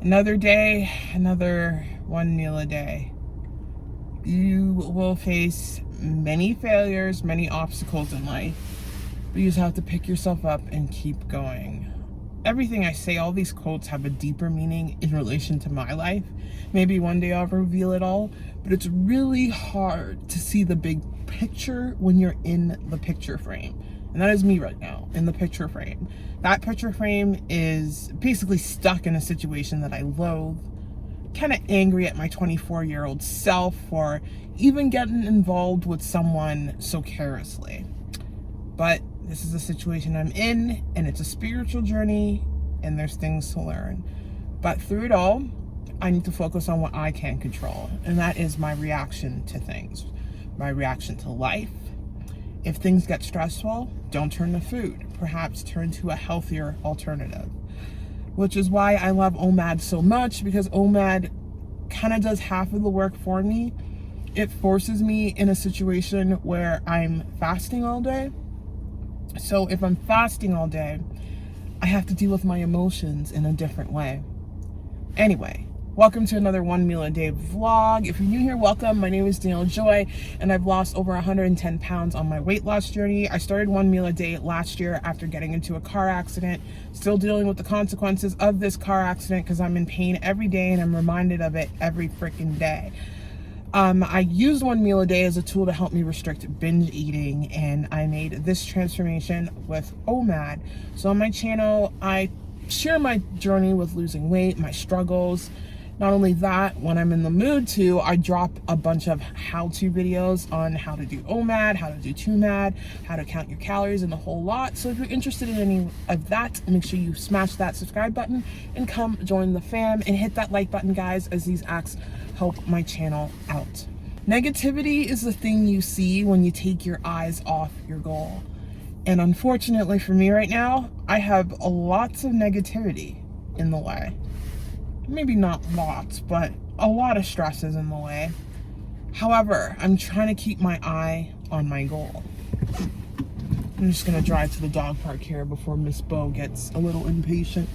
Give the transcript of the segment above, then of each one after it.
Another day, another one meal a day. You will face many failures, many obstacles in life, but you just have to pick yourself up and keep going. Everything I say, all these quotes have a deeper meaning in relation to my life. Maybe one day I'll reveal it all, but it's really hard to see the big picture when you're in the picture frame. And that is me right now, in the picture frame. That picture frame is basically stuck in a situation that I loathe. Kind of angry at my 24-year-old self for even getting involved with someone so carelessly. But this is the situation I'm in, and it's a spiritual journey, and there's things to learn. But through it all, I need to focus on what I can control, and that is my reaction to things, my reaction to life. If things get stressful, don't turn to food. Perhaps turn to a healthier alternative. Which is why I love OMAD so much, because OMAD kind of does half of the work for me. It forces me in a situation where I'm fasting all day. So if I'm fasting all day, I have to deal with my emotions in a different way. Anyway, welcome to another one meal a day vlog. If you're new here, welcome. My name is Daniella Joy, and I've lost over 110 pounds on my weight loss journey. I started one meal a day last year after getting into a car accident. Still dealing with the consequences of this car accident because I'm in pain every day and I'm reminded of it every freaking day. I used one meal a day as a tool to help me restrict binge eating, and I made this transformation with OMAD. So on my channel, I share my journey with losing weight, my struggles. Not only that, when I'm in the mood to, I drop a bunch of how-to videos on how to do OMAD, how to do 2MAD, how to count your calories, and the whole lot. So if you're interested in any of that, make sure you smash that subscribe button and come join the fam, and hit that like button, guys, as these acts help my channel out. Negativity is the thing you see when you take your eyes off your goal. And unfortunately for me right now, I have lots of negativity in the way. Maybe not lots, but a lot of stress is in the way. However, I'm trying to keep my eye on my goal. I'm just gonna drive to the dog park here before Miss Bo gets a little impatient.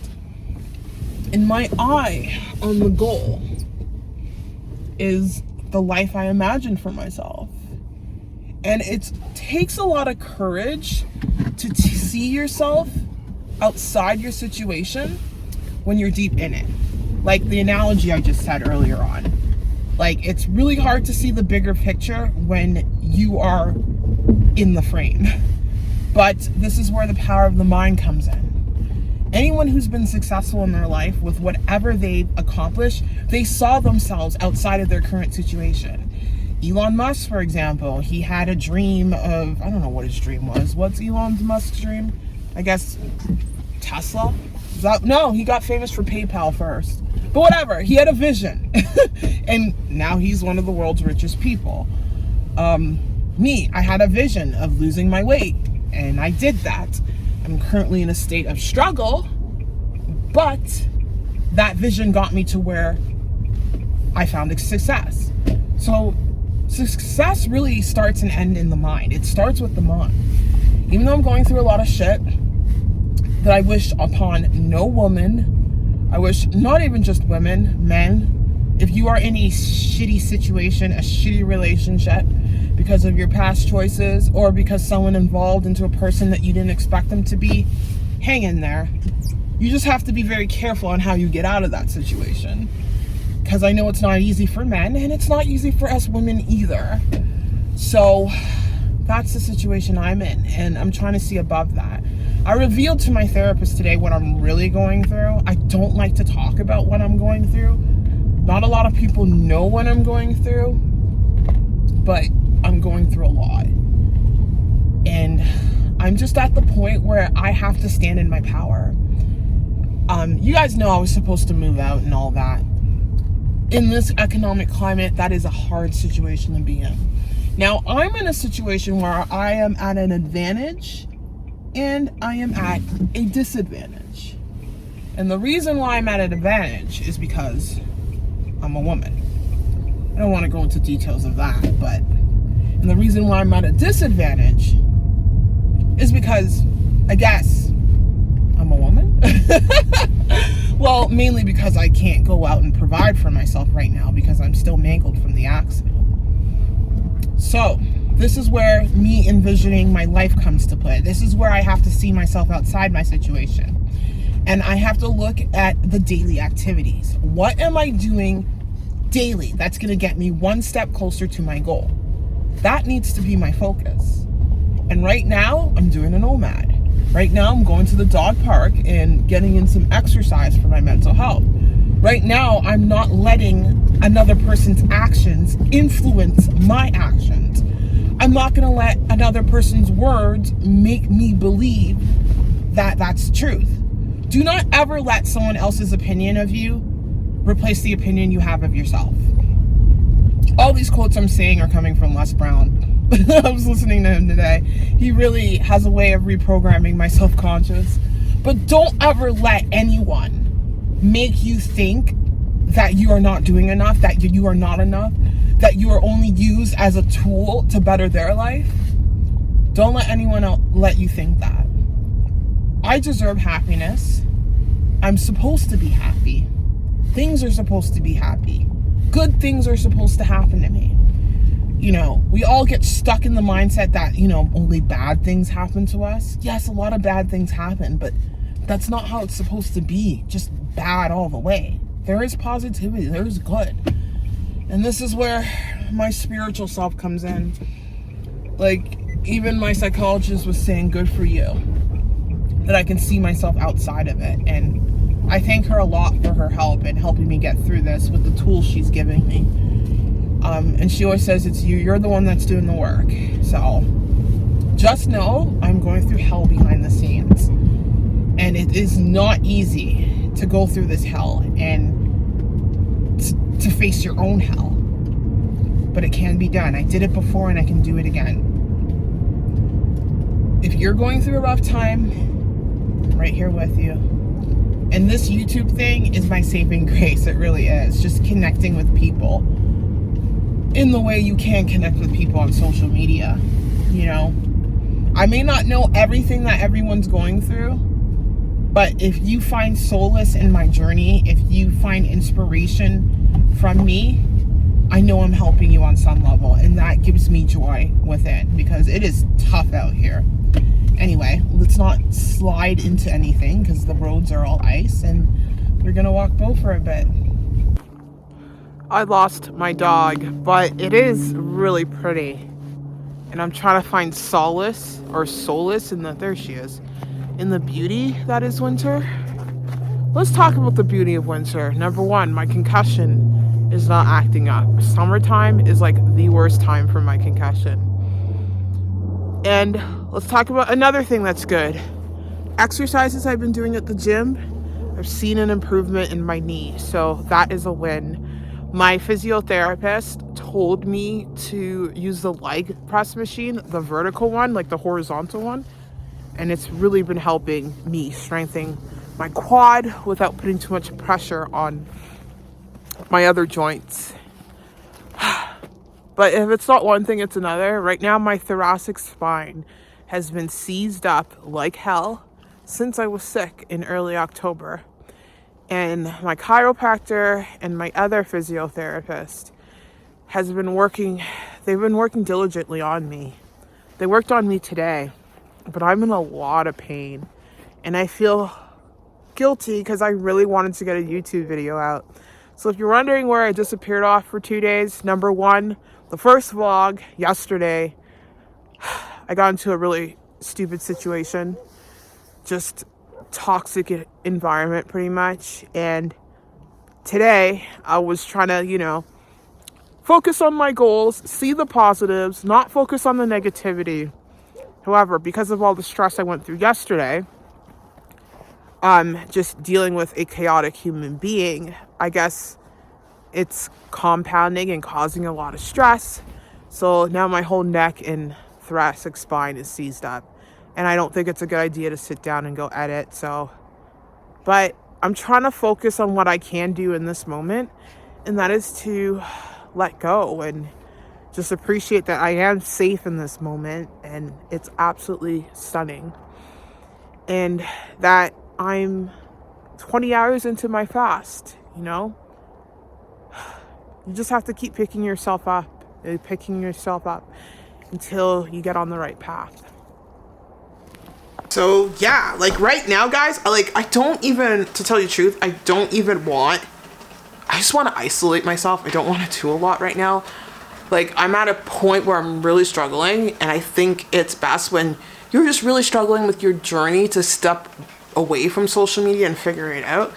And my eye on the goal is the life I imagine for myself. And it takes a lot of courage to see yourself outside your situation when you're deep in it. Like the analogy I just said earlier on. Like, it's really hard to see the bigger picture when you are in the frame. But this is where the power of the mind comes in. Anyone who's been successful in their life with whatever they've accomplished, they saw themselves outside of their current situation. Elon Musk, for example, he had a dream of, I don't know what his dream was. What's Elon Musk's dream? I guess Tesla? No, he got famous for PayPal first. But whatever, he had a vision. And now he's one of the world's richest people. Me, I had a vision of losing my weight, and I did that. I'm currently in a state of struggle, but that vision got me to where I found success. So success really starts and ends in the mind. It starts with the mind. Even though I'm going through a lot of shit that I wish upon no woman, I wish not even just women, men, if you are in a shitty situation, a shitty relationship because of your past choices, or because someone involved into a person that you didn't expect them to be, hang in there. You just have to be very careful on how you get out of that situation. Because I know it's not easy for men, and it's not easy for us women either. So that's the situation I'm in, and I'm trying to see above that. I revealed to my therapist today what I'm really going through. I don't like to talk about what I'm going through. Not a lot of people know what I'm going through, but I'm going through a lot. And I'm just at the point where I have to stand in my power. You guys know I was supposed to move out and all that. In this economic climate, that is a hard situation to be in. Now, I'm in a situation where I am at an advantage and I am at a disadvantage. And the reason why I'm at an advantage is because I'm a woman. I don't want to go into details of that, but and the reason why I'm at a disadvantage is because I guess I'm a woman. Well, mainly because I can't go out and provide for myself right now because I'm still mangled from the accident. So this is where me envisioning my life comes to play. This is where I have to see myself outside my situation. And I have to look at the daily activities. What am I doing daily that's going to get me one step closer to my goal? That needs to be my focus. And right now, I'm doing an OMAD. Right now, I'm going to the dog park and getting in some exercise for my mental health. Right now, I'm not letting another person's actions influence my actions. I'm not going to let another person's words make me believe that that's truth. Do not ever let someone else's opinion of you replace the opinion you have of yourself. All these quotes I'm saying are coming from Les Brown. I was listening to him today. He really has a way of reprogramming my self-conscious. But don't ever let anyone make you think that you are not doing enough, that you are not enough, that you are only used as a tool to better their life. Don't let anyone else let you think that. I deserve happiness. I'm supposed to be happy. Things are supposed to be happy. Good things are supposed to happen to me. You know, we all get stuck in the mindset that, you know, only bad things happen to us. Yes, a lot of bad things happen, but that's not how it's supposed to be. Just bad all the way. There is positivity. There is good. And this is where my spiritual self comes in. Like, even my psychologist was saying, good for you. That I can see myself outside of it. And I thank her a lot for her help in helping me get through this with the tools she's giving me. And she always says, it's you're the one that's doing the work. So just know I'm going through hell behind the scenes. And it is not easy to go through this hell and to face your own hell. But it can be done. I did it before and I can do it again. If you're going through a rough time, I'm right here with you. And this YouTube thing is my saving grace. It really is. Just connecting with people in the way you can connect with people on social media. You know, I may not know everything that everyone's going through, but if you find solace in my journey, if you find inspiration from me, I know I'm helping you on some level, and that gives me joy within, because it is tough out here. Anyway, let's not slide into anything because the roads are all ice, and we're gonna walk Bo for a bit. I lost my dog, but it is really pretty, and I'm trying to find solace in the, there she is, in the beauty that is winter. Let's talk about the beauty of winter. Number one, my concussion is not acting up. Summertime is like the worst time for my concussion. And let's talk about another thing that's good. Exercises I've been doing at the gym, I've seen an improvement in my knee, so that is a win. My physiotherapist told me to use the leg press machine, the vertical one, like the horizontal one, and it's really been helping me strengthen my quad without putting too much pressure on my other joints. But if it's not one thing, it's another. Right now, my thoracic spine has been seized up like hell since I was sick in early October. And my chiropractor and my other physiotherapist they've been working diligently on me. They worked on me today, but I'm in a lot of pain. And I feel guilty because I really wanted to get a YouTube video out. So if you're wondering where I disappeared off for 2 days, number one, the first vlog yesterday, I got into a really stupid situation, just toxic environment pretty much. And today I was trying to, focus on my goals, see the positives, not focus on the negativity. However, because of all the stress I went through yesterday, just dealing with a chaotic human being, I guess it's compounding and causing a lot of stress. So now my whole neck and thoracic spine is seized up. And I don't think it's a good idea to sit down and go edit. But I'm trying to focus on what I can do in this moment. And that is to let go and just appreciate that I am safe in this moment. And it's absolutely stunning. And that I'm 20 hours into my fast, you know? You just have to keep picking yourself up until you get on the right path. So yeah, like right now, guys, I don't even, to tell you the truth, I just want to isolate myself. I don't want to do a lot right now. Like, I'm at a point where I'm really struggling, and I think it's best when you're just really struggling with your journey to step away from social media and figure it out.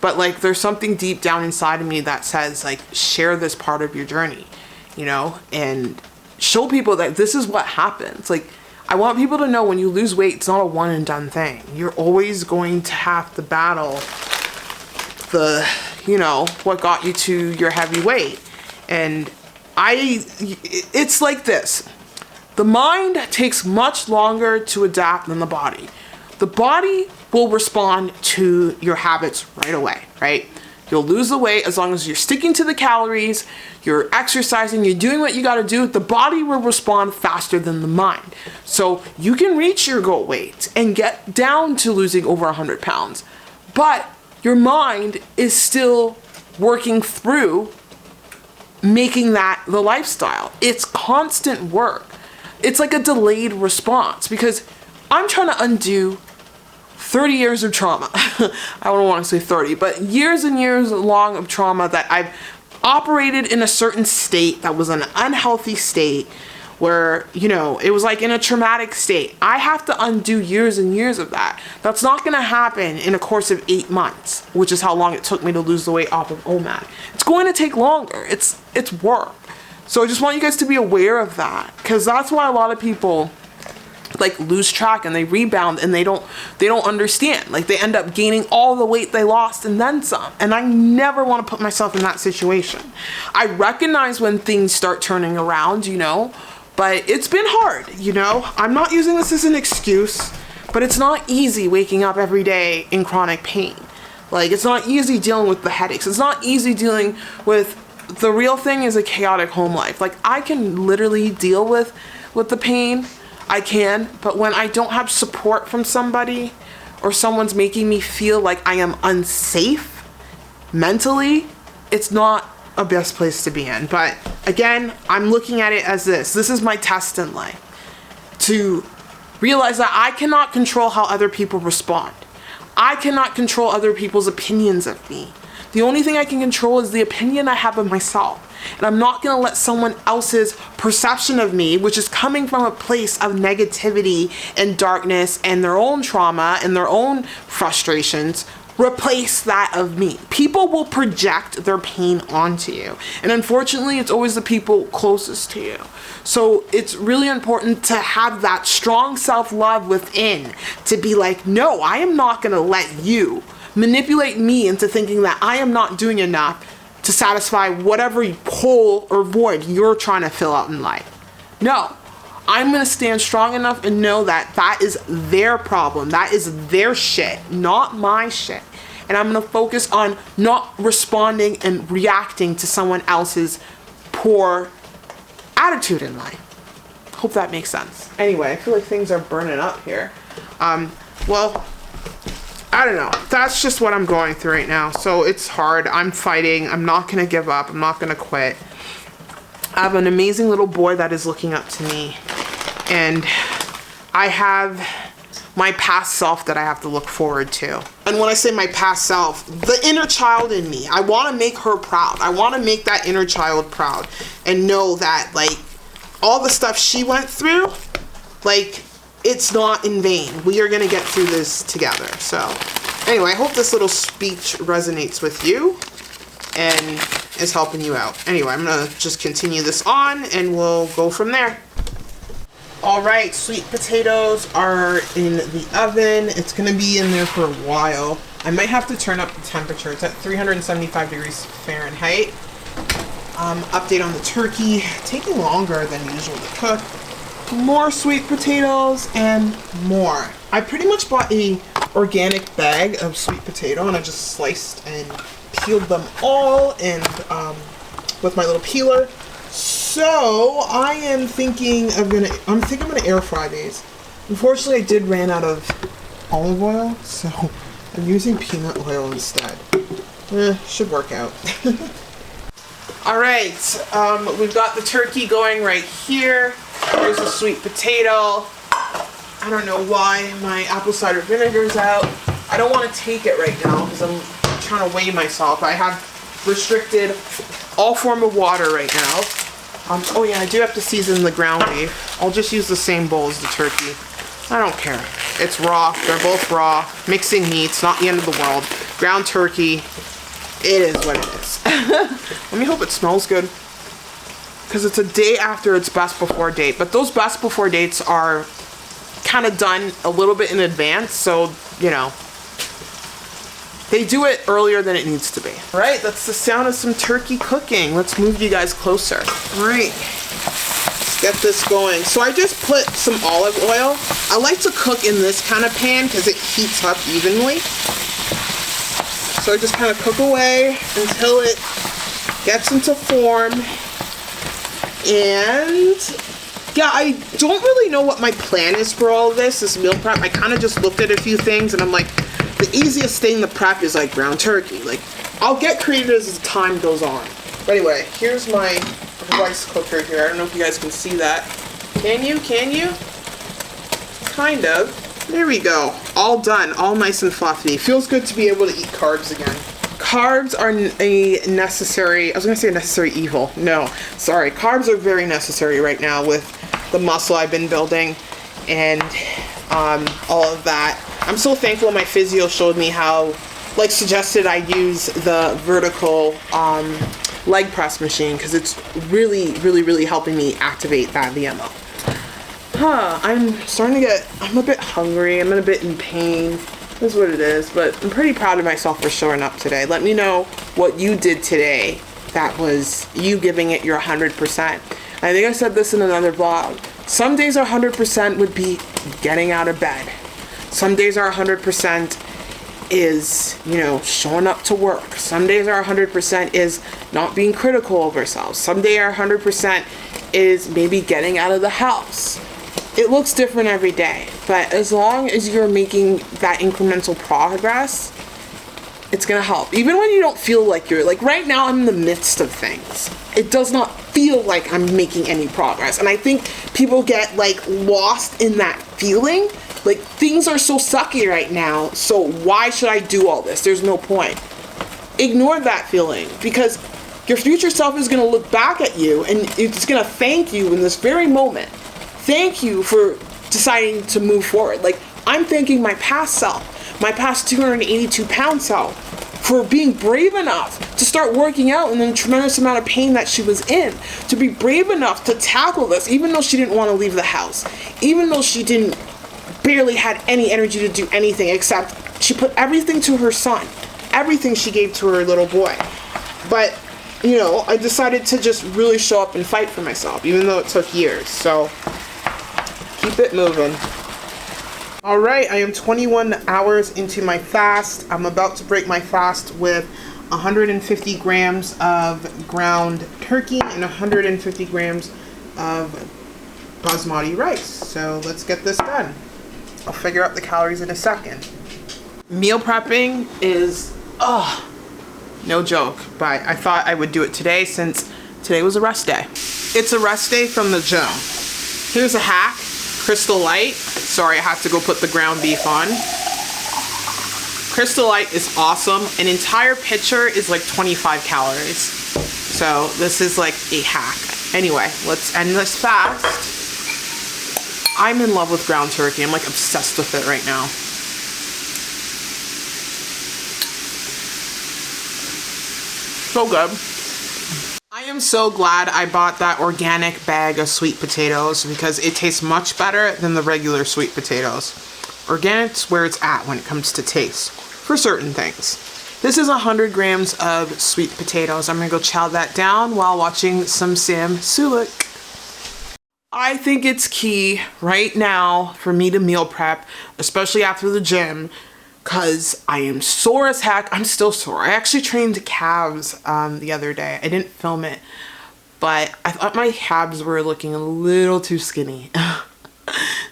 But like, there's something deep down inside of me that says, like, share this part of your journey, you know, and show people that this is what happens. Like, I want people to know when you lose weight, it's not a one and done thing. You're always going to have to battle the, you know, what got you to your heavy weight. And it's like this. The mind takes much longer to adapt than the body. The body will respond to your habits right away, right? You'll lose the weight as long as you're sticking to the calories, you're exercising, you're doing what you got to do. The body will respond faster than the mind. So you can reach your goal weight and get down to losing over 100 pounds, but your mind is still working through making that the lifestyle. It's constant work. It's like a delayed response, because I'm trying to undo 30 years of trauma. I don't want to say 30, but years and years long of trauma that I've operated in a certain state that was an unhealthy state where, you know, it was like in a traumatic state. I have to undo years and years of that. That's not going to happen in a course of 8 months, which is how long it took me to lose the weight off of OMAD. It's going to take longer. It's work. So I just want you guys to be aware of that, because that's why a lot of people like lose track and they rebound and they don't understand. Like, they end up gaining all the weight they lost and then some. And I never want to put myself in that situation. I recognize when things start turning around, you know, but it's been hard, you know. I'm not using this as an excuse, but it's not easy waking up every day in chronic pain. Like, it's not easy dealing with the headaches. It's not easy dealing with, the real thing is a chaotic home life. Like, I can literally deal with the pain. I can, but when I don't have support from somebody, or someone's making me feel like I am unsafe mentally, it's not a best place to be in. But again, I'm looking at it as this is my test in life, to realize that I cannot control how other people respond. I cannot control other people's opinions of me. The only thing I can control is the opinion I have of myself. And I'm not going to let someone else's perception of me, which is coming from a place of negativity and darkness and their own trauma and their own frustrations, replace that of me. People will project their pain onto you. And unfortunately, it's always the people closest to you. So it's really important to have that strong self-love within, to be like, no, I am not going to let you manipulate me into thinking that I am not doing enough to satisfy whatever hole or void you're trying to fill out in life. No, I'm going to stand strong enough and know that that is their problem. That is their shit, not my shit. And I'm going to focus on not responding and reacting to someone else's poor attitude in life. Hope that makes sense. Anyway, I feel like things are burning up here. Well, I don't know. That's just what I'm going through right now. So it's hard. I'm fighting. I'm not going to give up. I'm not going to quit. I have an amazing little boy that is looking up to me. And I have my past self that I have to look forward to. And when I say my past self, the inner child in me, I want to make her proud. I want to make that inner child proud and know that, like, all the stuff she went through, like, it's not in vain. We are going to get through this together. So anyway, I hope this little speech resonates with you and is helping you out. Anyway, I'm going to just continue this on and we'll go from there. All right, sweet potatoes are in the oven. It's going to be in there for a while. I might have to turn up the temperature. It's at 375 degrees Fahrenheit. Update on the turkey. Taking longer than usual to cook. More sweet potatoes and more. I pretty much bought a organic bag of sweet potato and I just sliced and peeled them all and with my little peeler. So I am thinking I'm gonna air fry these. Unfortunately, I did ran out of olive oil, so I'm using peanut oil instead. Should work out. All right, we've got the turkey going right here. Here's the sweet potato. I don't know why my apple cider vinegar's out. I don't want to take it right now because I'm trying to weigh myself. I have restricted all form of water right now. Oh yeah, I do have to season the ground beef. I'll just use the same bowl as the turkey. I don't care. It's raw. They're both raw. Mixing meats, not the end of the world. Ground turkey. It is what it is. Let me hope it smells good. Because it's a day after its best before date. But those best before dates are kind of done a little bit in advance. So, you know, they do it earlier than it needs to be. All right, that's the sound of some turkey cooking. Let's move you guys closer. All right, let's get this going. So I just put some olive oil. I like to cook in this kind of pan because it heats up evenly. So I just kind of cook away until it gets into form. And yeah, I don't really know what my plan is for all of this meal prep. I kind of just looked at a few things and I'm like, the easiest thing to prep is like ground turkey. Like, I'll get creative as time goes on. But anyway, here's my rice cooker here. I don't know if you guys can see that. Can you? Can you? Kind of. There we go. All done. All nice and fluffy. Feels good to be able to eat carbs again. Carbs are a necessary, I was going to say a necessary evil. No, sorry. Carbs are very necessary right now with the muscle I've been building and all of that. I'm so thankful my physio showed me how, like, suggested I use the vertical leg press machine because it's really helping me activate that VMO. I'm starting to get, I'm a bit hungry. I'm a bit in pain. That's what it is, but I'm pretty proud of myself for showing up today. Let me know what you did today that was you giving it your 100%. I think I said this in another vlog. Some days our 100% would be getting out of bed. Some days our 100% is, you know, showing up to work. Some days our 100% is not being critical of ourselves. Some day our 100% is maybe getting out of the house. It looks different every day, but as long as you're making that incremental progress, it's gonna help. Even when you don't feel like you're, like right now I'm in the midst of things. It does not feel like I'm making any progress. And I think people get like lost in that feeling. Like things are so sucky right now, so why should I do all this? There's no point. Ignore that feeling because your future self is gonna look back at you and it's gonna thank you in this very moment. Thank you for deciding to move forward. Like, I'm thanking my past self, my past 282-pound self, for being brave enough to start working out in the tremendous amount of pain that she was in, to be brave enough to tackle this, even though she didn't want to leave the house, even though she barely had any energy to do anything except she put everything to her son, everything she gave to her little boy. But, you know, I decided to just really show up and fight for myself, even though it took years. So keep it moving. All right, I am 21 hours into my fast. I'm about to break my fast with 150 grams of ground turkey and 150 grams of basmati rice. So let's get this done. I'll figure out the calories in a second. Meal prepping is, no joke, but I thought I would do it today since today was a rest day. It's a rest day from the gym. Here's a hack. Crystal Light. Sorry, I have to go put the ground beef on. Crystal Light is awesome. An entire pitcher is like 25 calories. So this is like a hack. Anyway, let's end this fast. I'm in love with ground turkey. I'm like obsessed with it right now. So good. I am so glad I bought that organic bag of sweet potatoes because it tastes much better than the regular sweet potatoes. Organic's where it's at when it comes to taste for certain things. This is 100 grams of sweet potatoes. I'm gonna go chow that down while watching some Sam Sulek. I think it's key right now for me to meal prep, especially after the gym, because I am sore as heck. I'm still sore. I actually trained calves the other day. I didn't film it, but I thought my calves were looking a little too skinny.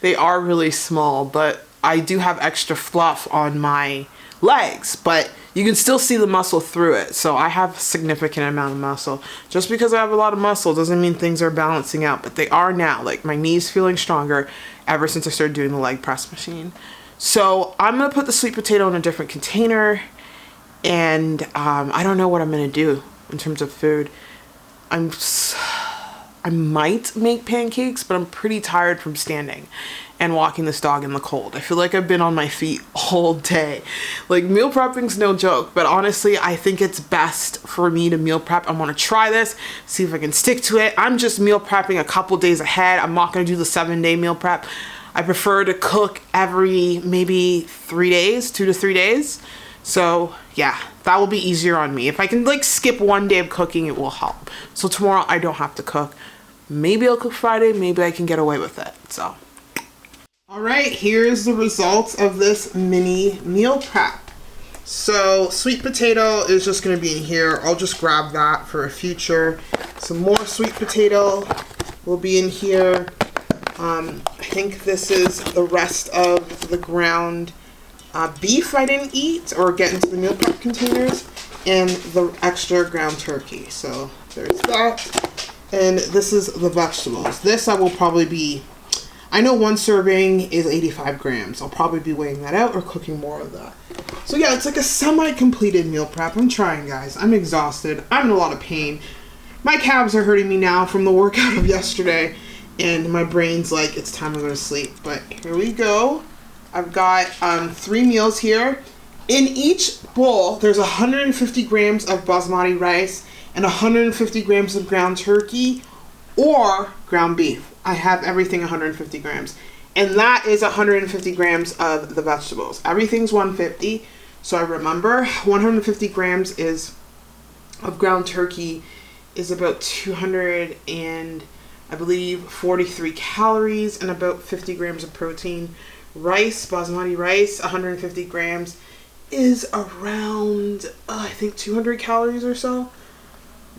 They are really small, but I do have extra fluff on my legs, but you can still see the muscle through it. So I have a significant amount of muscle. Just because I have a lot of muscle doesn't mean things are balancing out, but they are now. Like my knees feeling stronger ever since I started doing the leg press machine. So I'm gonna put the sweet potato in a different container, and I don't know what I'm gonna do in terms of food. I might make pancakes, but I'm pretty tired from standing and walking this dog in the cold. I feel like I've been on my feet all day. Like, meal prepping's no joke, but honestly, I think it's best for me to meal prep. I want to try this, see if I can stick to it. I'm just meal prepping a couple days ahead. I'm not going to do the 7-day meal prep. I prefer to cook every maybe 3 days, 2 to 3 days. So yeah, that will be easier on me. If I can like skip 1 day of cooking, it will help. So tomorrow I don't have to cook. Maybe I'll cook Friday, maybe I can get away with it. So, all right, here's the results of this mini meal prep. So sweet potato is just gonna be in here. I'll just grab that for a future. Some more sweet potato will be in here. I think this is the rest of the ground beef I didn't eat or get into the meal prep containers, and the extra ground turkey. So there's that. And this is the vegetables. This I will probably be, I know 1 serving is 85 grams. I'll probably be weighing that out or cooking more of that. So yeah, it's like a semi-completed meal prep. I'm trying, guys. I'm exhausted. I'm in a lot of pain. My calves are hurting me now from the workout of yesterday, and my brain's like, it's time to go to sleep. But here we go. I've got 3 meals here. In each bowl, there's 150 grams of basmati rice and 150 grams of ground turkey or ground beef. I have everything 150 grams. And that is 150 grams of the vegetables. Everything's 150. So I remember 150 grams is of ground turkey is about 200 and I believe 43 calories and about 50 grams of protein. Rice, basmati rice, 150 grams is around, I think 200 calories or so.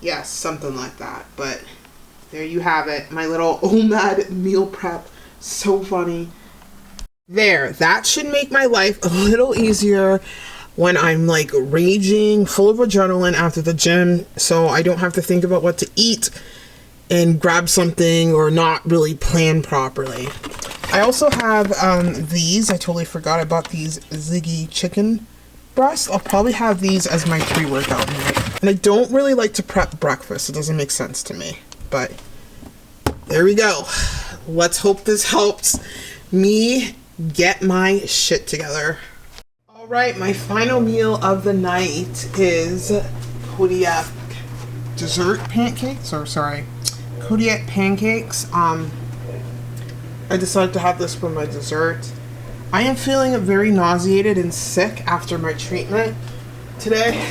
Yes, something like that. But there you have it. My little OMAD meal prep. So funny. There, that should make my life a little easier when I'm like raging, full of adrenaline after the gym, so I don't have to think about what to eat and grab something or not really plan properly. I also have these. I totally forgot I bought these Ziggy chicken breasts. I'll probably have these as my pre-workout meal. And I don't really like to prep breakfast. It doesn't make sense to me. But there we go. Let's hope this helps me get my shit together. All right, my final meal of the night is Kodiak dessert pancakes, Kodiak pancakes. I decided to have this for my dessert. I am feeling very nauseated and sick after my treatment today.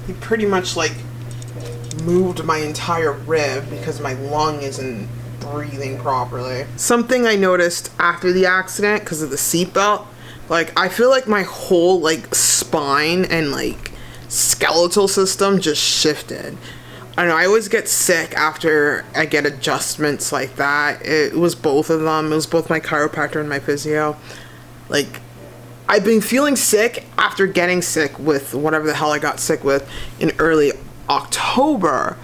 He pretty much like moved my entire rib because my lung isn't breathing properly. Something I noticed after the accident because of the seatbelt, like I feel like my whole like spine and like skeletal system just shifted. I know I always get sick after I get adjustments like that. It was both of them. It was both my chiropractor and my physio. Like, I've been feeling sick after getting sick with whatever the hell I got sick with in early October.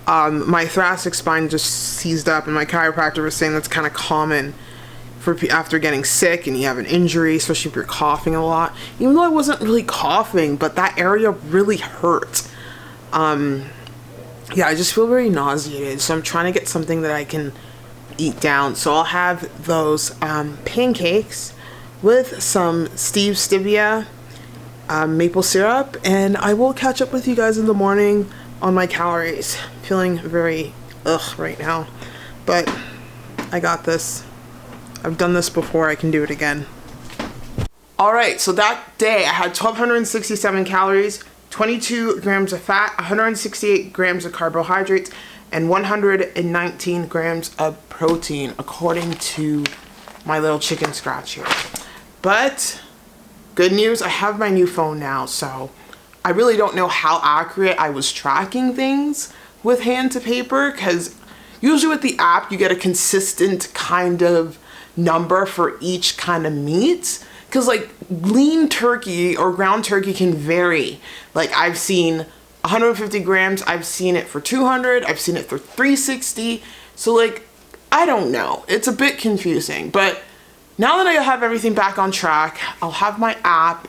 My thoracic spine just seized up, and my chiropractor was saying that's kind of common for after getting sick and you have an injury, especially if you're coughing a lot. Even though I wasn't really coughing, but that area really hurt. Yeah, I just feel very nauseated, so I'm trying to get something that I can eat down. So I'll have those pancakes with some stevia, maple syrup, and I will catch up with you guys in the morning on my calories. Feeling very right now, but I got this. I've done this before, I can do it again. All right, so that day I had 1,267 calories, 22 grams of fat, 168 grams of carbohydrates, and 119 grams of protein, according to my little chicken scratch here. But good news, I have my new phone now, so I really don't know how accurate I was tracking things with hand to paper, because usually with the app you get a consistent kind of number for each kind of meat. because like lean turkey or ground turkey can vary. Like I've seen 150 grams, I've seen it for 200, I've seen it for 360. So like, I don't know. It's a bit confusing, but now that I have everything back on track, I'll have my app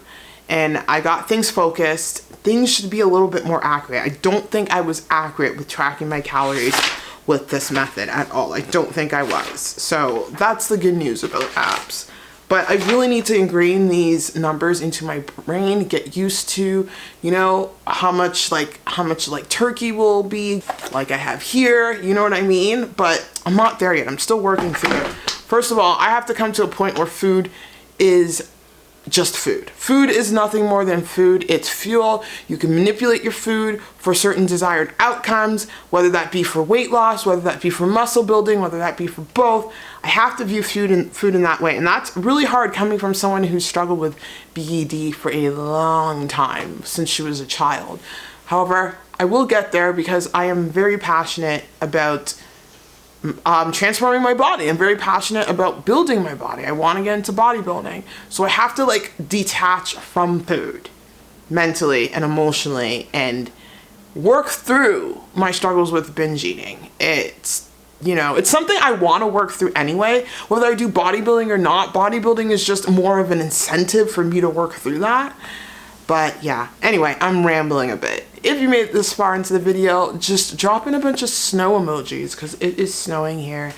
and I got things focused. Things should be a little bit more accurate. I don't think I was accurate with tracking my calories with this method at all. I don't think I was. So that's the good news about apps. But I really need to ingrain these numbers into my brain, get used to, you know, how much turkey will be like I have here, you know what I mean? But I'm not there yet. I'm still working through it. First of all, I have to come to a point where food is just food. Food is nothing more than food. It's fuel. You can manipulate your food for certain desired outcomes, whether that be for weight loss, whether that be for muscle building, whether that be for both. I have to view food in that way. And that's really hard coming from someone who's struggled with BED for a long time, since she was a child. However, I will get there because I am very passionate about transforming my body. I'm very passionate about building my body. I want to get into bodybuilding. So I have to like detach from food mentally and emotionally and work through my struggles with binge eating. It's, you know, it's something I want to work through anyway. Whether I do bodybuilding or not, bodybuilding is just more of an incentive for me to work through that. But yeah, anyway, I'm rambling a bit. If you made it this far into the video, just drop in a bunch of snow emojis because it is snowing here.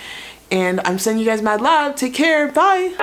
And I'm sending you guys mad love. Take care. Bye.